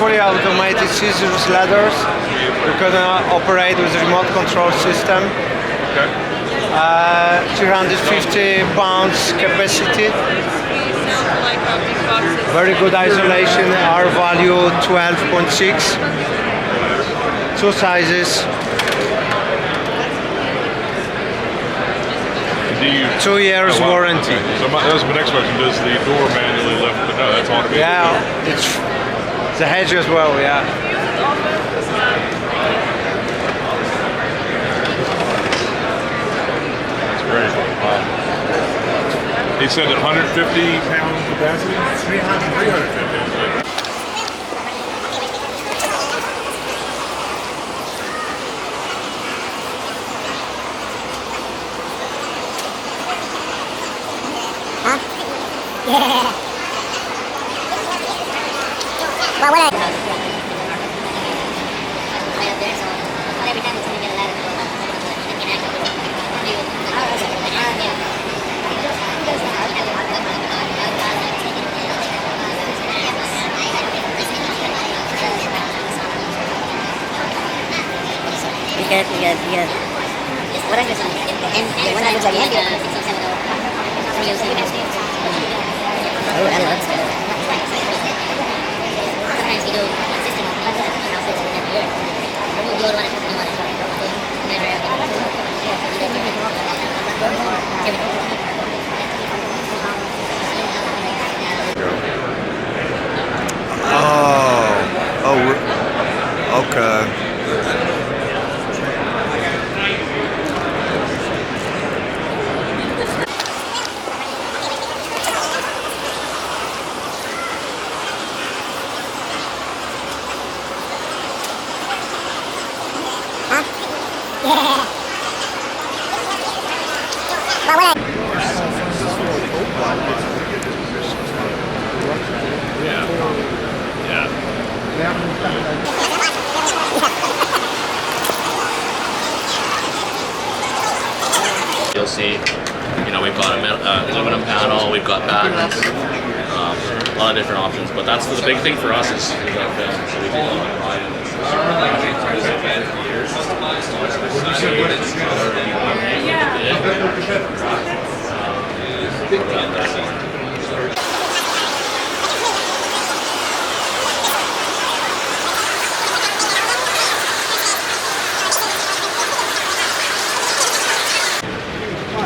fully automated scissors ladders. You can operate with a remote control system. Okay. 350 pounds capacity. Very good isolation. R value 12.6. Two sizes. 2 years warranty. Okay. So that was my next question. Does the door manually lift? No, that's automated. Yeah, it's the hedge as well. Yeah. That's great. He said 150 pound capacity. 350. Yeah. Well, what every time it's going to get a ladder. You good. What is this one? And the one that looks like Andy. Oh, that looks good. Sometimes you do existing houses in the year. You don't want to Okay. Yeah. Well, what You'll see, we've got a aluminum panel, we've got battens, a lot of different options. But that's the big thing for us is our film. So we do a lot of pride.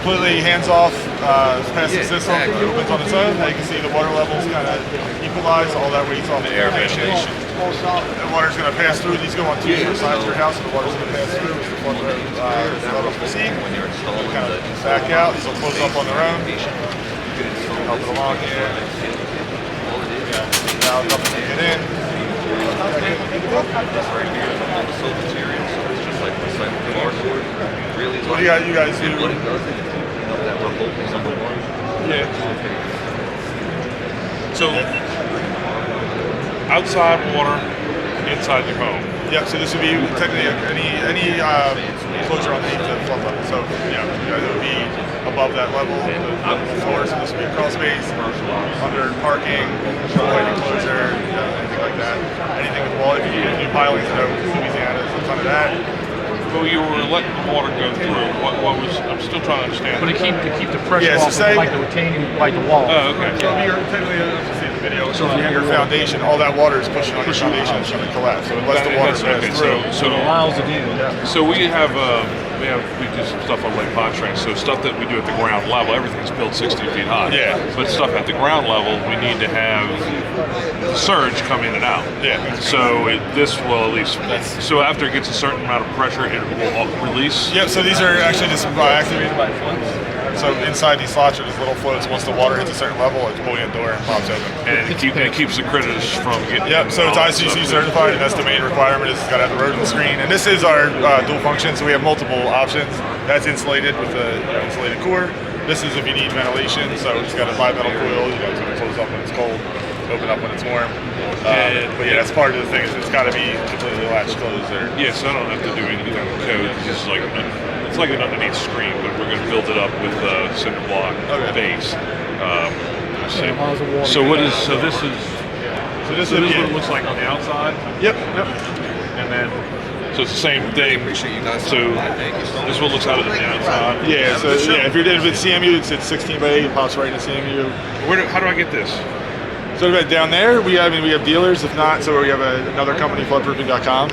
Completely hands-off passive system, opens on its own. Now you can see the water levels kind of equalize, all that weight's off the foundation. The water's going to pass through. These go on two different sides of your house, and the water's going to pass through as the water levels proceed. Kind of back out. These will close up on their own. Help it along here. Now it's up to get in. What do you guys do? Yeah. So, outside water, inside your home. Yeah, so this would be technically any enclosure underneath the flood level. So, yeah, it would be above that level, the floor, so this would be a crawl space, under parking, shoreline enclosure, anything like that. Anything with wall, if you do pilings, Louisiana, there's a ton of that. Well, you were letting the water go through. What was? I'm still trying to understand. But to keep the pressure Yeah, so off, say- like the retaining, like the wall. Oh, okay. So if you're technically, as you see in the video, so if you have your foundation, all that water is pushing on your foundation, it's going to collapse. So unless the water passes through. So It allows it in. So we do some stuff on Lake Pontchartrain. So stuff that we do at the ground level, everything's built 60 feet high. Yeah. But stuff at the ground level, we need to have the surge come in and out. Yeah. So this will at least. So after it gets a certain amount of pressure, it will release. Yeah, so these are actually just activated by floats. So inside these slots are just little floats. Once the water hits a certain level, it's buoyant door and pops open. And it keeps the critters from getting. Yep, so it's ICC certified, and that's the main requirement is it's got to have the rodent screen. And this is our dual function, so we have multiple options. That's insulated with the insulated core. This is if you need ventilation, so it's got a bi-metal coil, it's going to close up when it's cold, open up when it's warm. But yeah, that's part of the thing is it's got to be completely latched closed there. Yes, I don't have to do anything with code. It's just like it's like an underneath screen, but we're going to build it up with a cinder block base. So what is? So this is. So So this So this is what is it looks like on the outside, Yep. and then so it's the same thing. So this is what it looks out of the outside. Yeah. So yeah, if you're dealing with CMU, it's 16 by 8. It pops right in the CMU. How do I get this? So right down there, we have dealers. If not, so we have another company, floodproofing.com.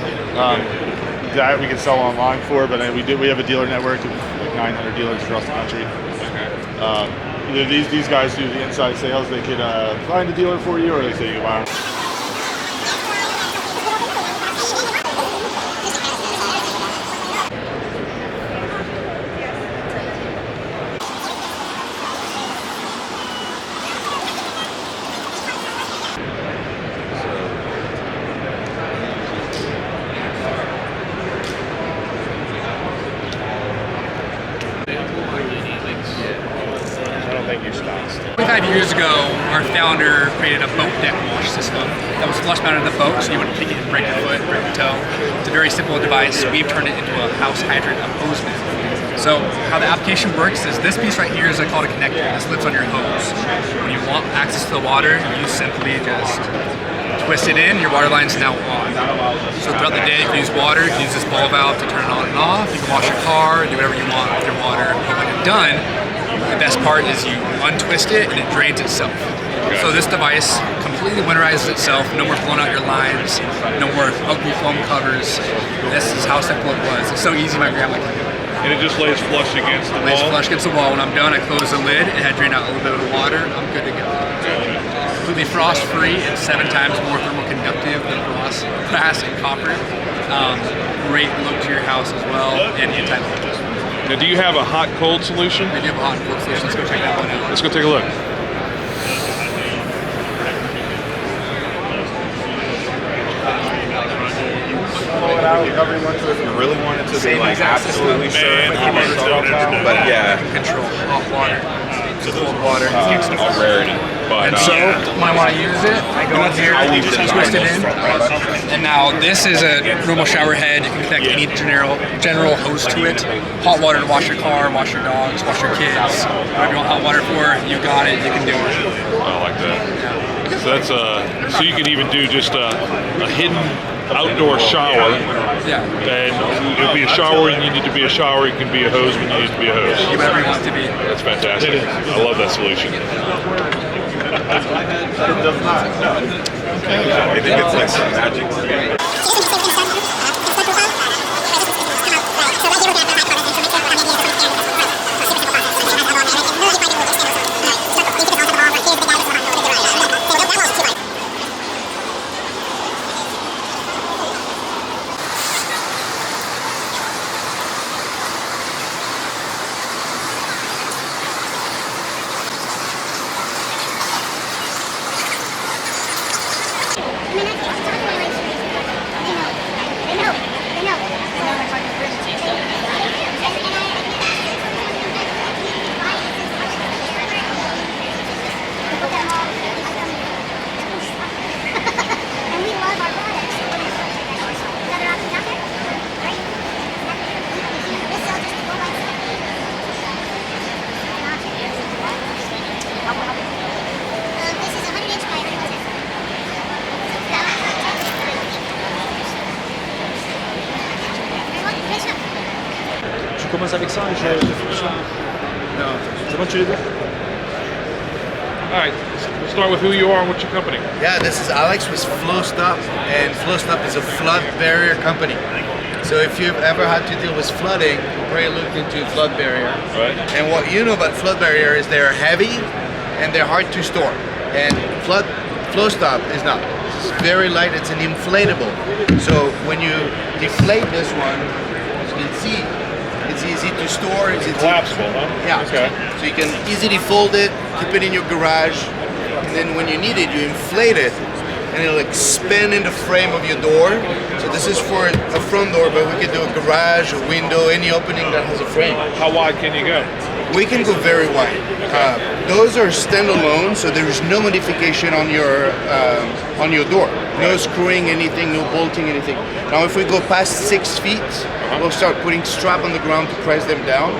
That we can sell online for, but we have a dealer network of like 900 dealers across the country. Either these guys do the inside sales. They could find a dealer for you, or they say you can buy them. I don't think you stopped. 25 years ago, our founder created a boat deck wash system that was flush mounted in the boat, so you wouldn't pick it and break your foot, break your toe. It's a very simple device. We've turned it into a house hydrant hosement. So how the application works is this piece right here is called a connector. This lives on your hose. When you want access to the water, you simply just twist it in, your water line's now on. So throughout the day, you can use water, you can use this ball valve to turn it on and off, you can wash your car, do whatever you want with your water. But when you're done, the best part is you untwist it and it drains itself. So this device completely winterizes itself, no more blowing out your lines, no more ugly foam covers. This is how simple it was. It's so easy, my grandma can do it. And it just lays flush against the Lays wall. flush against the wall. When I'm done, I close the lid, it had drained out a little bit of the water, I'm good to go. Completely frost-free and 7 times more thermal conductive than brass and copper. Great look to your house as well, and anti-leak. Now, do you have a hot-cold solution? We do have a hot and cold solution. Let's go check that one out. Let's go take a look. You really want it to be Same like exact system. absolutely certain, but yeah, Control hot water to cold water. a rarity. But And so, when I want to use it, I go in here, twist it in, and now this is a normal shower head. You can connect any general hose to it. Hot water to wash your car, wash your dogs, wash your kids. Whatever you want hot water for, you got it. You can do it. I like that. So that's so you can even do just a hidden outdoor shower. Yeah. And it'll be a shower when you need to be a shower. It can be a hose when you need to be a hose. Whatever you want it to be. That's fantastic. I love that solution. I think it's like some magic to me. Commence avec ça et je fais ça. C'est bon, tu les veux? All right, let's start with who you are and what's your company. Yeah, this is Alex with FlowStop, and FlowStop is a flood barrier company. So if you've ever had to deal with flooding, probably look into flood barrier. Right. And what you know about flood barrier is they're heavy and they're hard to store. And FlowStop is not. It's very light. It's an inflatable. So when you deflate this one, as you can see, it's easy to store. It's Collapsible, huh? Yeah. Okay. So you can easily fold it, keep it in your garage, and then when you need it, you inflate it, and it'll expand in the frame of your door. So this is for a front door, but we can do a garage, a window, any opening that has a frame. How wide can you go? We can go very wide. Those are standalone, so there is no modification on your door. No screwing anything, no bolting anything. Now if we go past 6 feet, we'll start putting strap on the ground to press them down,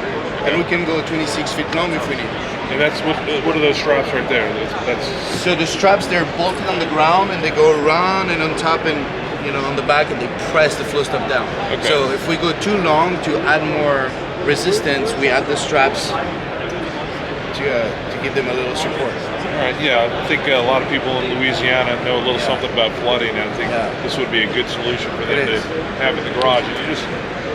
and we can go 26 feet long if we need. And that's what are those straps right there? That's So the straps, they're bolted on the ground and they go around and on top and on the back, and they press the flow stop down. Okay. So if we go too long, to add more resistance, we add the straps to give them a little support. all right. Yeah, I think a lot of people in Louisiana know a little something about flooding, and I think this would be a good solution for them It to is. have in the garage. And you just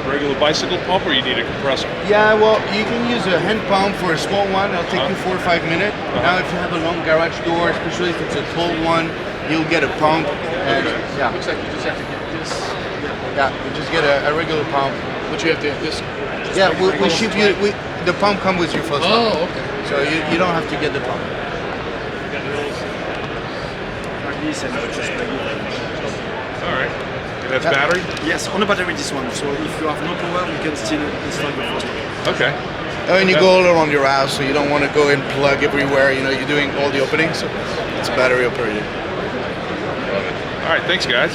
regular bicycle pump, or you need a compressor? Yeah, well, you can use a hand pump for a small one. It'll take you 4 or 5 minutes. Now, if you have a long garage door, especially if it's a tall one, you'll get a pump. And yeah, Looks like you just have to get this. yeah, you just get a regular pump. But you have to have this. Yeah, we ship you. The pump comes with your flow stop. Oh, okay. So you don't have to get the pump. All right. And that's battery? Yes, on the battery this one. So if you have no power, you can still install your first one. Okay. And you go all around your house, so you don't want to go and plug everywhere. You're doing all the openings, so it's battery operated. All right. Thanks, guys.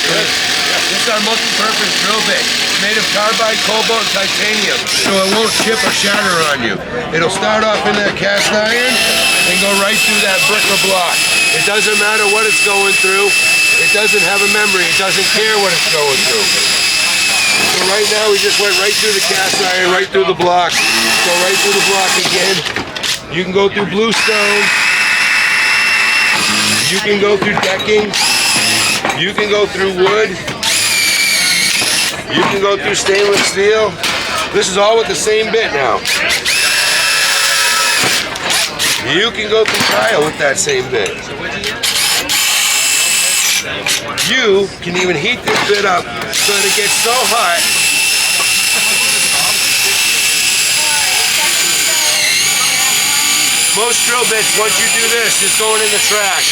This is our multi-purpose drill bit. It's made of carbide, cobalt, and titanium, so it won't chip or shatter on you. It'll start off in that cast iron and go right through that brick or block. It doesn't matter what it's going through. It doesn't have a memory. It doesn't care what it's going through. So right now we just went right through the cast iron, right through the block. Go right through the block again. You can go through bluestone. You can go through decking. You can go through wood. You can go through stainless steel. This is all with the same bit now. You can go through tile with that same bit. You can even heat this bit up so that it gets so hot most drill bits, once you do this, is going in the trash.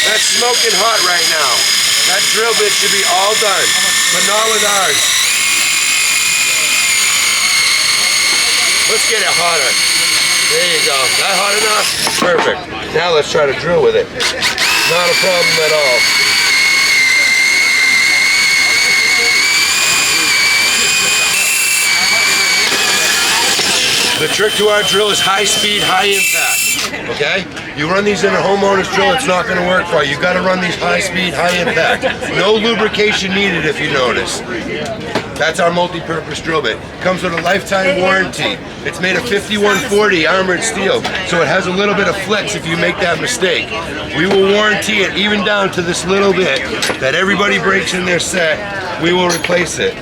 That's smoking hot right now. That drill bit should be all done, but not with ours. Let's get it hotter. There you go. That hot enough? Perfect. Now let's try to drill with it. Not a problem at all. The trick to our drill is high speed, high impact. Okay? You run these in a homeowner's drill, it's not going to work for you. You got to run these high speed, high impact. No lubrication needed if you notice. That's our multi-purpose drill bit. Comes with a lifetime warranty. It's made of 5140 armored steel, so it has a little bit of flex if you make that mistake. We will warranty it even down to this little bit that everybody breaks in their set. We will replace it.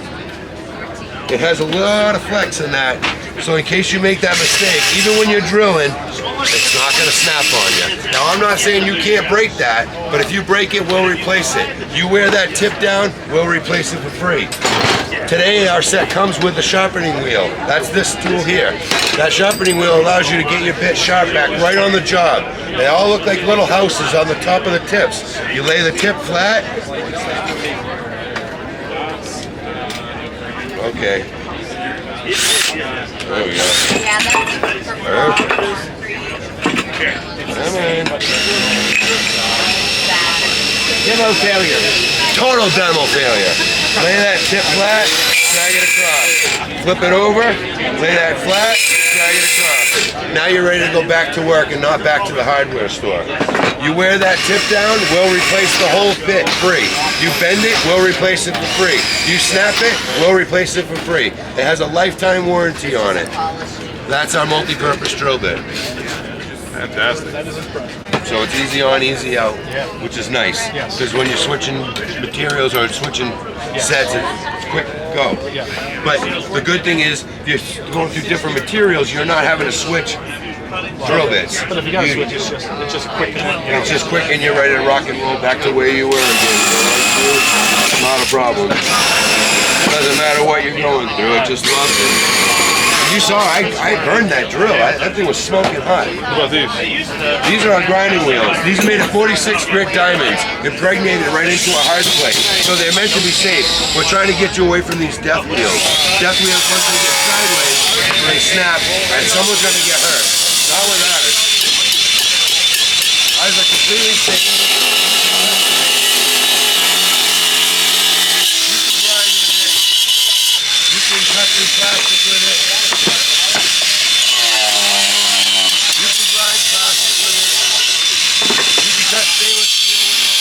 It has a lot of flex in that, so in case you make that mistake, even when you're drilling, it's not going to snap on you. Now, I'm not saying you can't break that, but if you break it, we'll replace it. You wear that tip down, we'll replace it for free. Today, our set comes with the sharpening wheel. That's this tool here. That sharpening wheel allows you to get your bit sharp back right on the job. They all look like little houses on the top of the tips. You lay the tip flat. Okay. There we go. Perfect. Come in. Demo failure. Total demo failure. Lay that tip flat, drag it across. Flip it over, lay that flat, drag it across. Now you're ready to go back to work and not back to the hardware store. You wear that tip down, we'll replace the whole bit free. You bend it, we'll replace it for free. You snap it, we'll replace it for free. It has a lifetime warranty on it. That's our multi-purpose drill bit. Fantastic. So it's easy on, easy out, which is nice. Because when you're switching materials or switching sets, it's quick go. But the good thing is, if you're going through different materials, you're not having to switch drill bits. But if you got to switch, it's just quick. It's just quick and you're ready to rock and roll back to where you were again. Not a problem. Doesn't matter what you're going through, it just loves it. you saw, I burned that drill. That thing was smoking hot. What about these? These are our grinding wheels. These are made of 46 grit diamonds, impregnated right into a hard plate. So they're meant to be safe. We're trying to get you away from these death wheels. Death wheels, once they get sideways, they snap, and someone's going to get hurt. Not with ours. Ours are completely safe. Cut through plastic with it. You can grind plastic with it. You can cut stainless steel with it.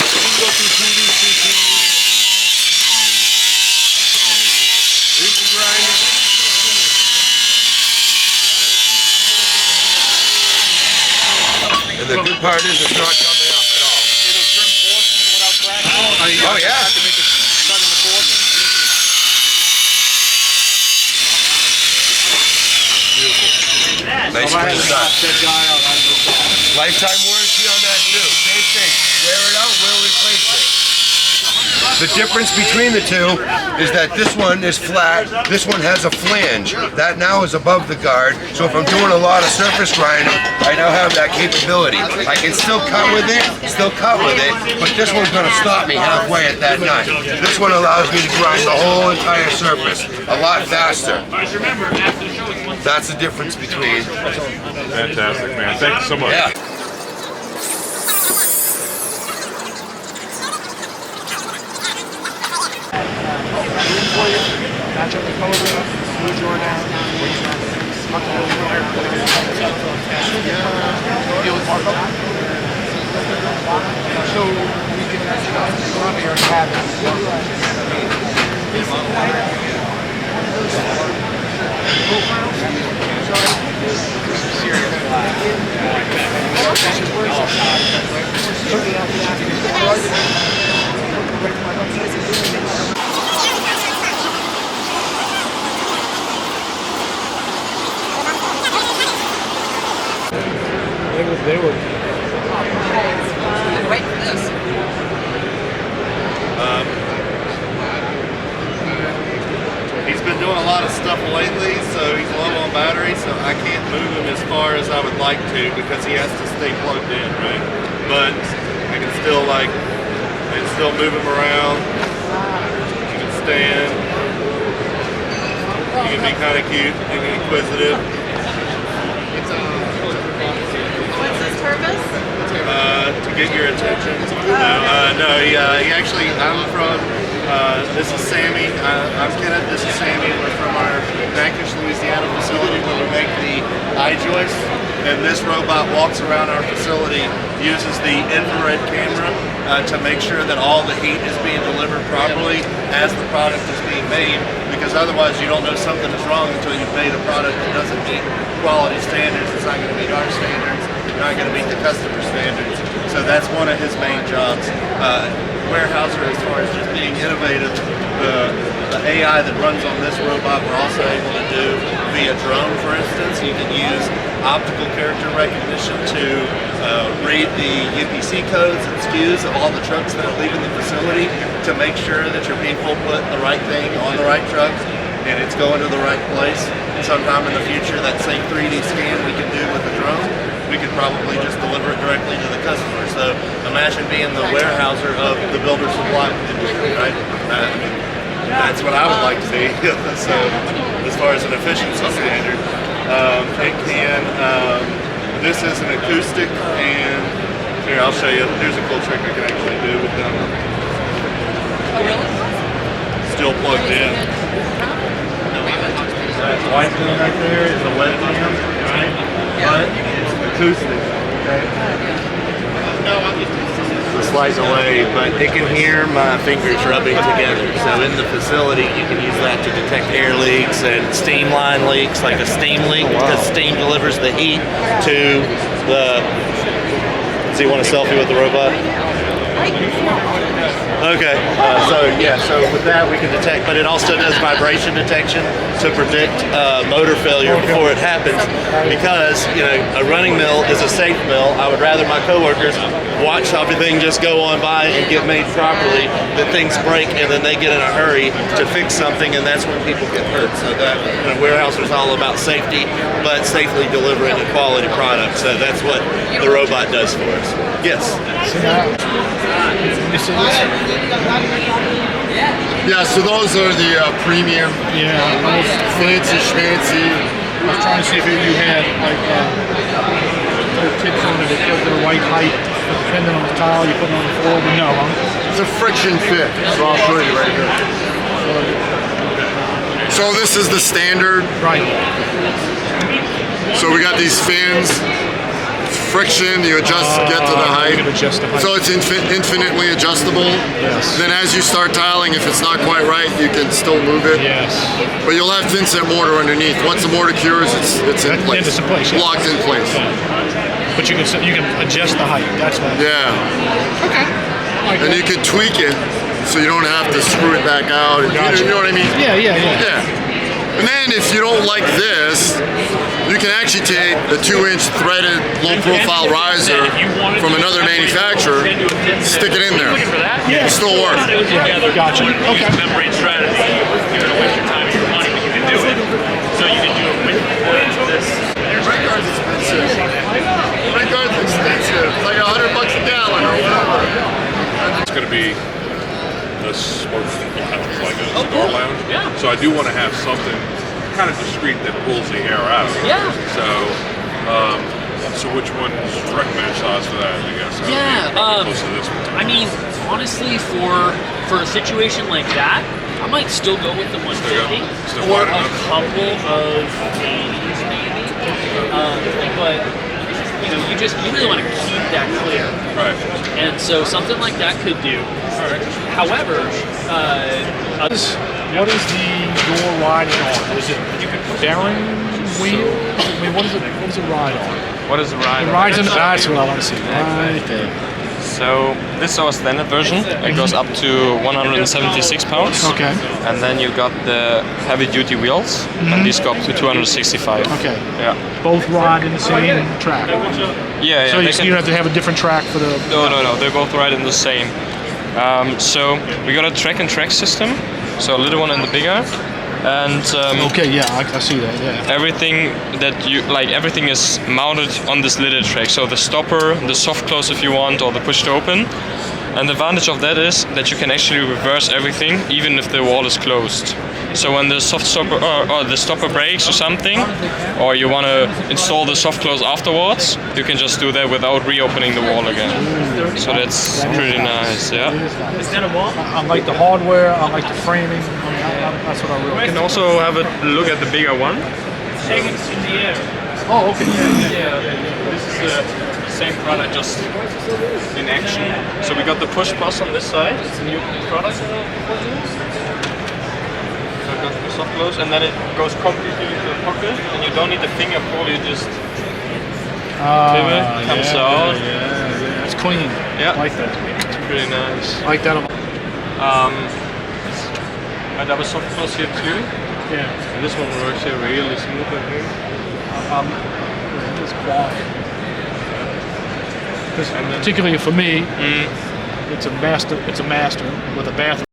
You can go through PVC tubes. You can grind it. And the good part is it's not coming up at all. It'll trim porcelain without cracking. Oh yeah. To make it cut in the porcelain. Nice clean stuff. Lifetime warranty on that too. Same thing. Wear it out, we'll replace it. The difference between the two is that this one is flat, this one has a flange. That now is above the guard, so if I'm doing a lot of surface grinding, I now have that capability. I can still cut with it, but this one's going to stop me halfway at that nut. This one allows me to grind the whole entire surface a lot faster. That's the difference between. Fantastic, man. Thank you so much. Yeah. He's been doing a lot of stuff lately, so he's low on battery, so I can't move him as far as I would like to because he has to stay plugged in, right? But I can still move him around. He can stand. He can be kind of cute and inquisitive. What's his purpose? To get your attention. No, he actually, this is Sammy. I'm Kenneth, this is Sammy. We're from our Natchitoches, Louisiana facility where we make the I-joist. And this robot walks around our facility, uses the infrared camera to make sure that all the heat is being delivered properly as the product is being made, because otherwise you don't know something is wrong until you've made a product that doesn't meet quality standards. It's not going to meet our standards, not going to meet the customer standards. So that's one of his main jobs. Warehouser, as far as just being innovative, the AI that runs on this robot we're also able to do via drone, for instance. You can use optical character recognition to read the UPC codes and SKUs of all the trucks that are leaving the facility to make sure that your people put the right thing on the right truck and it's going to the right place. Sometime in the future, that same 3D scan we can do with the drone, we could probably just deliver it directly to the customer. So imagine being the warehouser of the builder supply industry, right? That's what I would like to be. So as far as an efficiency standard, it can, this is an acoustic, and here I'll show you, here's a cool trick I can actually do with them. Oh, really? Still plugged in. That white thing right there is a wet lamp, right? But it's acoustic, okay? The slides away, but it can hear my fingers rubbing together. So in the facility, you can use that to detect air leaks and steam line leaks, like a steam leak, because steam delivers the heat to the. So you want a selfie with the robot? Okay, so with that we can detect, but it also does vibration detection to predict motor failure before it happens, because a running mill is a safe mill. I would rather my coworkers watch everything just go on by and get made properly than things break and then they get in a hurry to fix something, and that's when people get hurt. So that warehouse is all about safety, but safely delivering a quality product. So that's what the robot does for us. Yes. Yeah, so those are the premium. Yeah, those fancy schmancy. I was trying to see if you had like little tips on it that give it a right height, depending on the tile you put on the floor. But no, it's a friction fit. So I'll show you right here. So this is the standard. Right. So we got these fins. Friction, you adjust to get to the height. So it's infinitely adjustable. Yes. Then as you start tiling, if it's not quite right, you can still move it. Yes. But you'll have thin set mortar underneath. Once the mortar cures, it's in place. It's in place. Yeah. Locked in place. Yeah. But you can adjust the height. That's what. Yeah. Okay. And you can tweak it so you don't have to screw it back out. Gotcha. You know what I mean? Yeah. And then if you don't like this, you can actually take the 2-inch threaded low-profile riser from another manufacturer, stick it in there. Yeah. It'll still work. Gotcha. Okay. Membrane strategy. You're going to waste your time and your money, but you can do it. So you can do it with this. Brake guard's expensive. Brake guard's expensive. It's like $100 a gallon or whatever. It's going to be the sports like a door lounge. Yeah. So I do want to have something kind of discreet that pulls the air out of it. Yeah. So which one's recommended size for that, I guess? Close to this one. I mean, honestly, for a situation like that, I might still go with the 150 or a couple of 80s maybe. But you really want to keep that clear. Right. And so something like that could do. However, what is the door riding on? Is it bearing wheel? I mean, what does it ride on? What is it ride on? It rides on. That's what I want to see. Right there. So this is our standard version. It goes up to 176 pounds. Okay. And then you got the heavy-duty wheels, and these go up to 265. Okay. Yeah. Both ride in the same track. Yeah. So you have to have a different track for the. No. They both ride in the same. So we got a track and track system. So a little one and the bigger. And okay, yeah, I see that. Yeah. Everything that everything is mounted on this little track. So the stopper, the soft close if you want, or the push to open. And the advantage of that is that you can actually reverse everything, even if the wall is closed. So when the soft stopper or the stopper breaks or something, or you want to install the soft close afterwards, you can just do that without reopening the wall again. So that's pretty nice, yeah. I like the hardware. I like the framing. That's what I really. You can also have a look at the bigger one. Take it in the air. Oh, okay. Yeah. This is the same product, just in action. So we got the push plus on this side. It's a new product. Got the soft close, and then it goes completely into the pocket, and you don't need the finger pull. You just tip it, comes out. Yeah. It's clean. Yeah, I like that. It's pretty nice. I like that. I have a soft close here too. Yeah. And this one works here really smooth, I think. It's quiet. Particularly for me, it's a master. It's a master with a bathroom.